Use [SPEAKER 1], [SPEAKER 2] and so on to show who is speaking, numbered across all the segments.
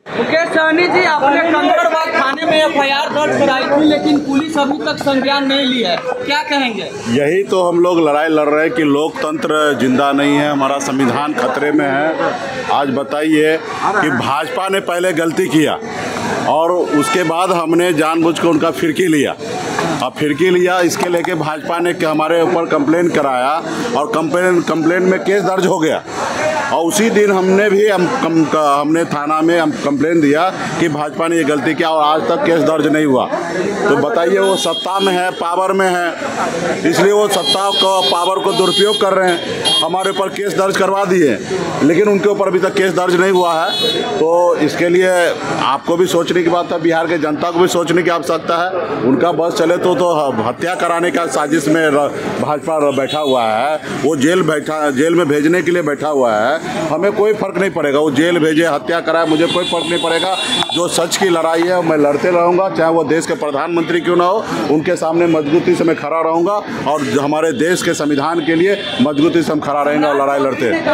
[SPEAKER 1] मुकेश सहनी जी, आपने कंकड़बाग थाने में एफआईआर दर्ज कराई थी, लेकिन पुलिस अभी तक संज्ञान नहीं ली है, क्या कहेंगे?
[SPEAKER 2] यही तो हम लोग लड़ाई लड़ रहे हैं कि लोकतंत्र जिंदा नहीं है, हमारा संविधान खतरे में है। आज बताइए कि भाजपा ने पहले गलती किया और उसके बाद हमने जानबूझ के उनका फिरकी लिया। अब फिरकी लिया, इसके लेके भाजपा ने हमारे ऊपर कंप्लेन कराया और कंप्लेन में केस दर्ज हो गया। और उसी दिन हमने थाना में हम कंप्लेन दिया कि भाजपा ने ये गलती किया और आज तक केस दर्ज नहीं हुआ। तो बताइए, वो सत्ता में है, पावर में है, इसलिए वो सत्ता को, पावर को दुरुपयोग कर रहे हैं। हमारे ऊपर केस दर्ज करवा दिए, लेकिन उनके ऊपर अभी तक केस दर्ज नहीं हुआ है। तो इसके लिए आपको भी सोचने की बात है, बिहार के जनता को भी सोचने की आवश्यकता है। उनका बस चले तो हत्या कराने का साजिश में भाजपा बैठा हुआ है। वो जेल में भेजने के लिए बैठा हुआ है। हमें कोई फर्क नहीं पड़ेगा, वो जेल भेजे, हत्या कराए, मुझे कोई फर्क नहीं पड़ेगा। जो सच की लड़ाई है मैं लड़ते रहूँगा, चाहे वो देश के प्रधानमंत्री क्यों ना हो, उनके सामने मजबूती से मैं खड़ा रहूँगा और हमारे देश के संविधान के लिए मजबूती से हम खड़ा रहेंगे और लड़ाई लड़ते हैं।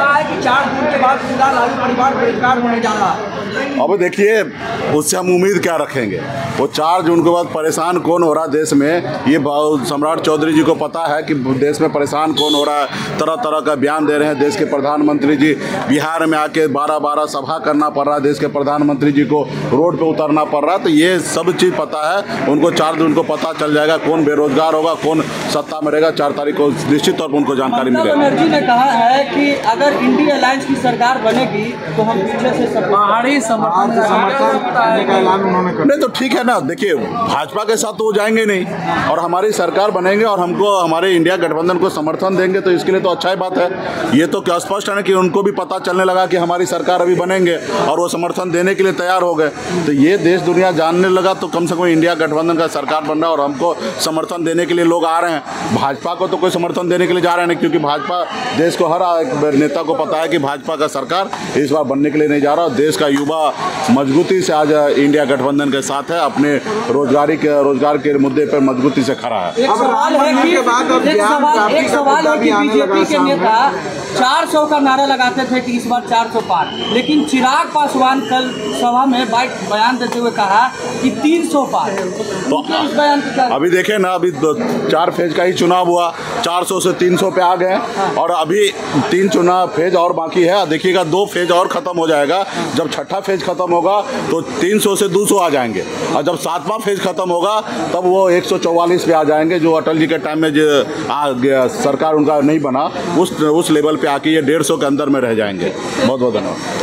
[SPEAKER 2] अब देखिए, उससे हम उम्मीद क्या रखेंगे? वो 4 जून के बाद परेशान कौन हो रहा है देश में, ये सम्राट चौधरी जी को पता है कि देश में परेशान कौन हो रहा है। तरह तरह का बयान दे रहे हैं देश के प्रधानमंत्री जी। बिहार में आके 12-12 सभा करना पड़ रहा है, देश के प्रधानमंत्री जी को रोड पे उतरना पड़ रहा है। तो ये सब चीज़ पता है उनको। 4 जून को पता चल जाएगा कौन बेरोजगार होगा, कौन सत्ता में रहेगा। 4 तारीख को निश्चित तौर पर उनको जानकारी मिलेगी।
[SPEAKER 1] ममता बनर्जी ने कहा है कि अगर इंडिया अलायंस की सरकार बनेगी तो हम पीछे से पहाड़ी समर्थन करने का ऐलान उन्होंने कर।
[SPEAKER 2] नहीं तो ठीक है ना, देखिए भाजपा के साथ तो वो जाएंगे नहीं और हमारी सरकार बनेंगे और हमको, हमारे इंडिया गठबंधन को समर्थन देंगे, तो इसके लिए तो अच्छा ही बात है। ये तो क्या स्पष्ट है ना कि उनको भी पता चलने लगा कि हमारी सरकार अभी बनेंगे और वो समर्थन देने के लिए तैयार हो गए। तो ये देश दुनिया जानने लगा, तो कम से कम इंडिया गठबंधन का सरकार बन रहा है और हमको समर्थन देने के लिए लोग आ रहे हैं। भाजपा को तो कोई समर्थन देने के लिए जा रहे हैं, क्योंकि भाजपा, देश को हर नेता को पता है कि भाजपा का सरकार इस बार बनने के लिए नहीं जा रहा। देश का युवा मजबूती से आज इंडिया गठबंधन के साथ है, अपने रोजगार के मुद्दे पर मजबूती से खड़ा है।
[SPEAKER 1] एक सवाल है कि बीजेपी के नेता 400 का नारा लगाते थे कि इस बार 400 पार, लेकिन चिराग पासवान कल सभा में बयान देते हुए कहा कि 300 पार। तो इस बयान की क्या?
[SPEAKER 2] अभी देखें ना, अभी 4 फेज का ही चुनाव हुआ, 400 से 300 पे आ गए और अभी 3 चुनाव फेज और बाकी है। देखिएगा 2 फेज और खत्म हो जाएगा। जब 6ठा फेज खत्म होगा तो 300 से 200 आ जाएंगे और जब 7वां फेज खत्म होगा तब वो 144 पे आ जाएंगे, जो अटल जी के टाइम में जो सरकार उनका नहीं बना, उस लेवल पे आके ये 150 के अंदर में रह जाएंगे। बहुत बहुत धन्यवाद।